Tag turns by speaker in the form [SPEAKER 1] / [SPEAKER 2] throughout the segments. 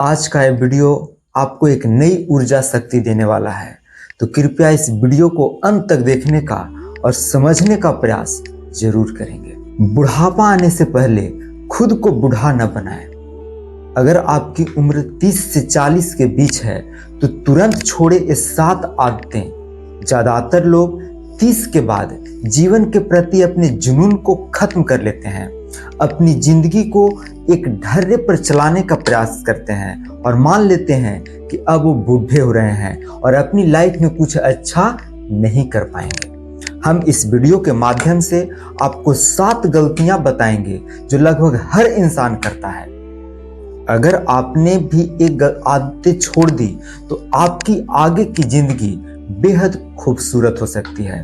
[SPEAKER 1] आज का ये वीडियो आपको एक नई ऊर्जा शक्ति देने वाला है। तो कृपया इस वीडियो को अंत तक देखने का और समझने का प्रयास जरूर करेंगे। बुढ़ापा आने से पहले खुद को बूढ़ा न बनाएं। अगर आपकी उम्र 30 से 40 के बीच है तो तुरंत छोड़े ये 7 आदतें। ज्यादातर लोग 30 के बाद जीवन के प्रति अपने जुनून को खत्म कर लेते हैं, अपनी जिंदगी को एक ढर्रे पर चलाने का प्रयास करते हैं और मान लेते हैं कि अब वो बूढ़े हो रहे हैं और अपनी लाइफ में कुछ अच्छा नहीं कर पाएंगे। हम इस वीडियो के माध्यम से आपको 7 गलतियां बताएंगे जो लगभग हर इंसान करता है। अगर आपने भी एक आदतें छोड़ दी तो आपकी आगे की जिंदगी बेहद खूबसूरत हो सकती है।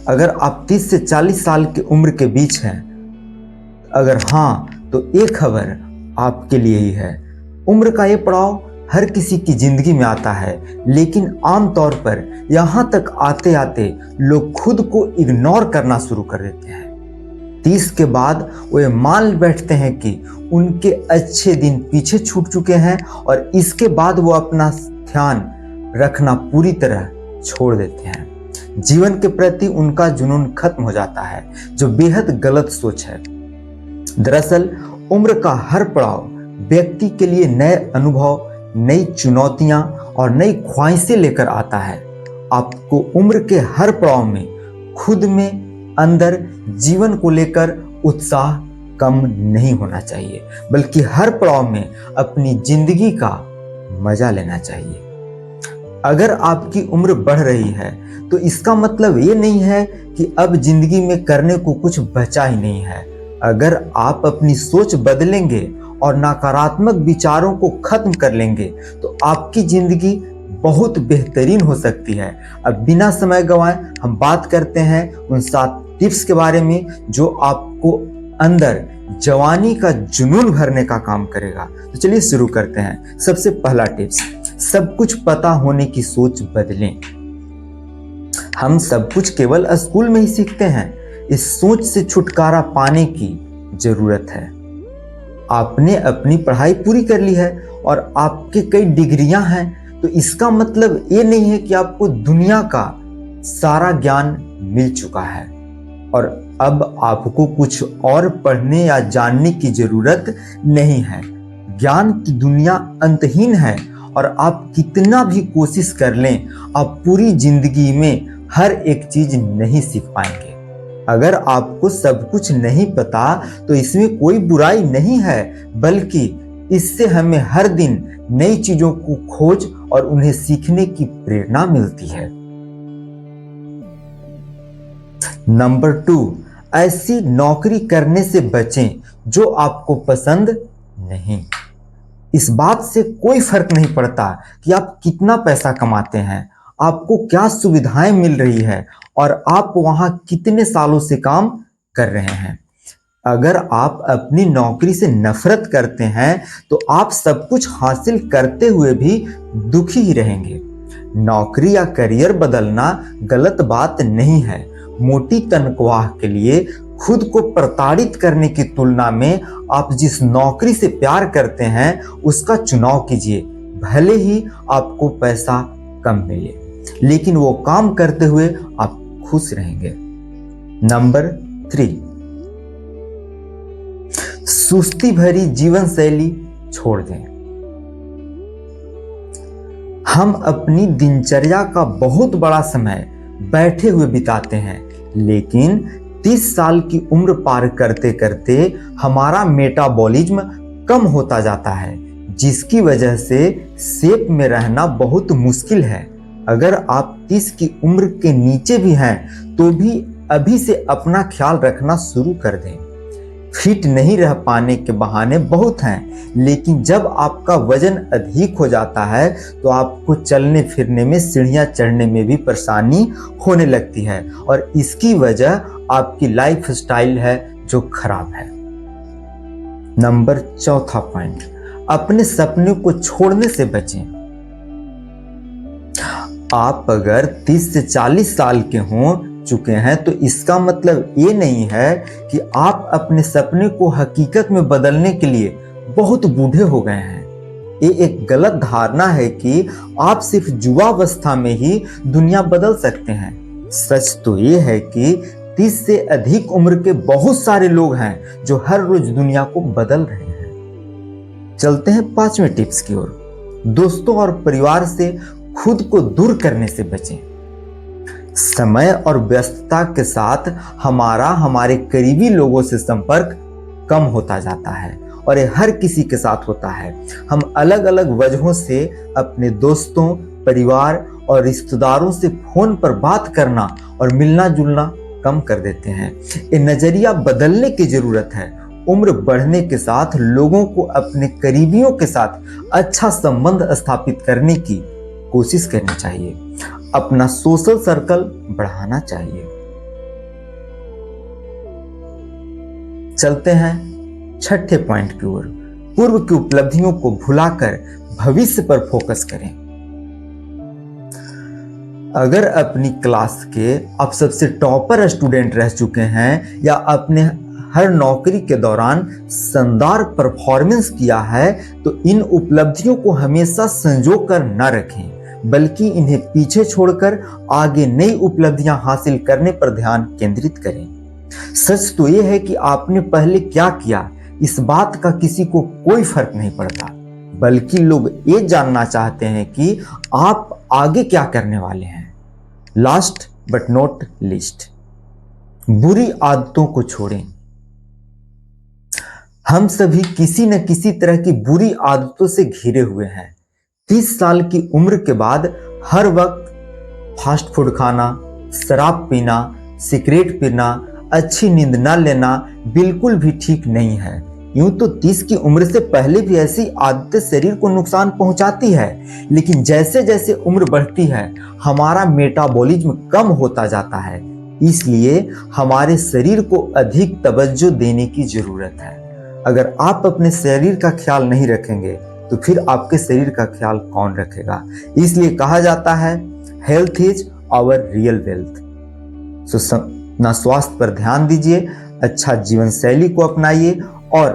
[SPEAKER 1] अगर आप 30 से 40 साल की उम्र के बीच हैं, अगर हाँ तो एक खबर आपके लिए ही है। उम्र का ये पड़ाव हर किसी की जिंदगी में आता है, लेकिन आमतौर पर यहाँ तक आते आते लोग खुद को इग्नोर करना शुरू कर देते हैं। 30 के बाद वो ये मान बैठते हैं कि उनके अच्छे दिन पीछे छूट चुके हैं और इसके बाद वो अपना ध्यान रखना पूरी तरह छोड़ देते हैं। जीवन के प्रति उनका जुनून खत्म हो जाता है, जो बेहद गलत सोच है। दरअसल उम्र का हर पड़ाव व्यक्ति के लिए नए अनुभव, नई चुनौतियां और नई ख्वाहिशें लेकर आता है। आपको उम्र के हर पड़ाव में खुद में अंदर जीवन को लेकर उत्साह कम नहीं होना चाहिए, बल्कि हर पड़ाव में अपनी जिंदगी का मजा लेना चाहिए। अगर आपकी उम्र बढ़ रही है तो इसका मतलब ये नहीं है कि अब जिंदगी में करने को कुछ बचा ही नहीं है। अगर आप अपनी सोच बदलेंगे और नकारात्मक विचारों को खत्म कर लेंगे तो आपकी जिंदगी बहुत बेहतरीन हो सकती है। अब बिना समय गंवाए हम बात करते हैं उन 7 टिप्स के बारे में जो आपको अंदर जवानी का जुनून भरने का काम करेगा। तो चलिए शुरू करते हैं। सबसे पहला टिप्स, सब कुछ पता होने की सोच बदलें। हम सब कुछ केवल स्कूल में ही सीखते हैं। इस सोच से छुटकारा पाने की जरूरत है। आपने अपनी पढ़ाई पूरी कर ली है और आपके कई डिग्रियां हैं, तो इसका मतलब ये नहीं है कि आपको दुनिया का सारा ज्ञान मिल चुका है और अब आपको कुछ और पढ़ने या जानने की जरूरत नहीं है। ज्ञान की दुनिया अंतहीन है और आप कितना भी कोशिश कर लें, आप पूरी जिंदगी में हर एक चीज नहीं सीख पाएंगे। अगर आपको सब कुछ नहीं पता तो इसमें कोई बुराई नहीं है, बल्कि इससे हमें हर दिन नई चीजों को खोज और उन्हें सीखने की प्रेरणा मिलती है। नंबर 2, ऐसी नौकरी करने से बचें जो आपको पसंद नहीं। इस बात से कोई फर्क नहीं पड़ता कि आप कितना पैसा कमाते हैं, आपको क्या सुविधाएं मिल रही है और आप वहां कितने सालों से काम कर रहे हैं। अगर आप अपनी नौकरी से नफरत करते हैं तो आप सब कुछ हासिल करते हुए भी दुखी ही रहेंगे। नौकरी या करियर बदलना गलत बात नहीं है। मोटी तनख्वाह के लिए खुद को प्रताड़ित करने की तुलना में आप जिस नौकरी से प्यार करते हैं उसका चुनाव कीजिए। भले ही आपको पैसा कम मिले, लेकिन वो काम करते हुए आप खुश रहेंगे। नंबर 3, सुस्ती भरी जीवन शैली छोड़ दें। हम अपनी दिनचर्या का बहुत बड़ा समय बैठे हुए बिताते हैं, लेकिन 30 साल की उम्र पार करते करते हमारा मेटाबॉलिज्म कम होता जाता है, जिसकी वजह से शेप में रहना बहुत मुश्किल है। अगर आप 30 की उम्र के नीचे भी हैं तो भी अभी से अपना ख्याल रखना शुरू कर दें। फिट नहीं रह पाने के बहाने बहुत हैं, लेकिन जब आपका वजन अधिक हो जाता है तो आपको चलने फिरने में, सीढ़ियां चढ़ने में भी परेशानी होने लगती है और इसकी वजह आपकी लाइफ स्टाइल है जो खराब है। नंबर 4 पॉइंट, अपने सपने को छोड़ने से बचें। आप अगर 30 से 40 साल के हो चुके हैं तो इसका मतलब ये नहीं है कि आप अपने सपने को हकीकत में बदलने के लिए बहुत बूढ़े हो गए हैं। ये एक गलत धारणा है कि आप सिर्फ युवावस्था में ही दुनिया बदल सकते हैं। सच तो ये है कि 30 से अधिक उम्र के बहुत सारे लोग हैं जो हर रोज दुनिया को बदल रहे हैं। चलते हैं 5वें टिप्स की ओर। दोस्तों और परिवार से खुद को दूर करने से बचें। समय और व्यस्तता के साथ हमारे करीबी लोगों से संपर्क कम होता जाता है और ये हर किसी के साथ होता है। हम अलग अलग वजहों से अपने दोस्तों, परिवार और रिश्तेदारों से फोन पर बात करना और मिलना जुलना कम कर देते हैं। ये नजरिया बदलने की जरूरत है। उम्र बढ़ने के साथ लोगों को अपने करीबियों के साथ अच्छा संबंध स्थापित करने की कोशिश करनी चाहिए। अपना सोशल सर्कल बढ़ाना चाहिए। चलते हैं 6ठे पॉइंट की ओर। पूर्व की उपलब्धियों को भुलाकर भविष्य पर फोकस करें। अगर अपनी क्लास के आप सबसे टॉपर स्टूडेंट रह चुके हैं या अपने हर नौकरी के दौरान शानदार परफॉर्मेंस किया है, तो इन उपलब्धियों को हमेशा संजो कर न रखें, बल्कि इन्हें पीछे छोड़कर आगे नई उपलब्धियां हासिल करने पर ध्यान केंद्रित करें। सच तो यह है कि आपने पहले क्या किया, इस बात का किसी को कोई फर्क नहीं पड़ता, बल्कि लोग ये जानना चाहते हैं कि आप आगे क्या करने वाले हैं। लास्ट बट नॉट लीस्ट, बुरी आदतों को छोड़ें। हम सभी किसी न किसी तरह की बुरी आदतों से घिरे हुए हैं। 30 साल की उम्र के बाद हर वक्त फास्ट फूड खाना, शराब पीना, सिगरेट पीना, अच्छी नींद न लेना बिल्कुल भी ठीक नहीं है। यूं तो 30 की उम्र से पहले भी ऐसी आदतें शरीर को नुकसान पहुंचाती है, लेकिन जैसे जैसे उम्र बढ़ती है हमारा मेटाबॉलिज्म कम होता जाता है। इसलिए हमारे शरीर को अधिक तवज्जो देने की जरूरत है। अगर आप अपने शरीर का ख्याल नहीं रखेंगे तो फिर आपके शरीर का ख्याल कौन रखेगा। इसलिए कहा जाता है health is our real wealth. So अपना स्वास्थ्य पर ध्यान दीजिए, अच्छा जीवन शैली को अपनाइए और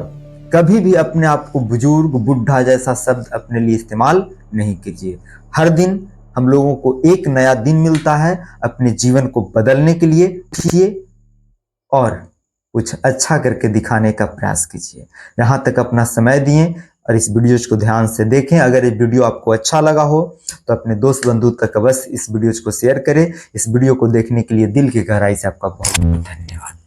[SPEAKER 1] कभी भी अपने आप को बुजुर्ग, बुढ़ा जैसा शब्द अपने लिए इस्तेमाल नहीं कीजिए। हर दिन हम लोगों को एक नया दिन मिलता है अपने जीवन को बदलने के लिए। उठिए और कुछ अच्छा करके दिखाने का प्रयास कीजिए। यहाँ तक अपना समय दिए और इस वीडियोज को ध्यान से देखें। अगर ये वीडियो आपको अच्छा लगा हो तो अपने दोस्त बंधु तक अवश्य इस वीडियोज को शेयर करें। इस वीडियो को देखने के लिए दिल की गहराई से आपका बहुत बहुत धन्यवाद।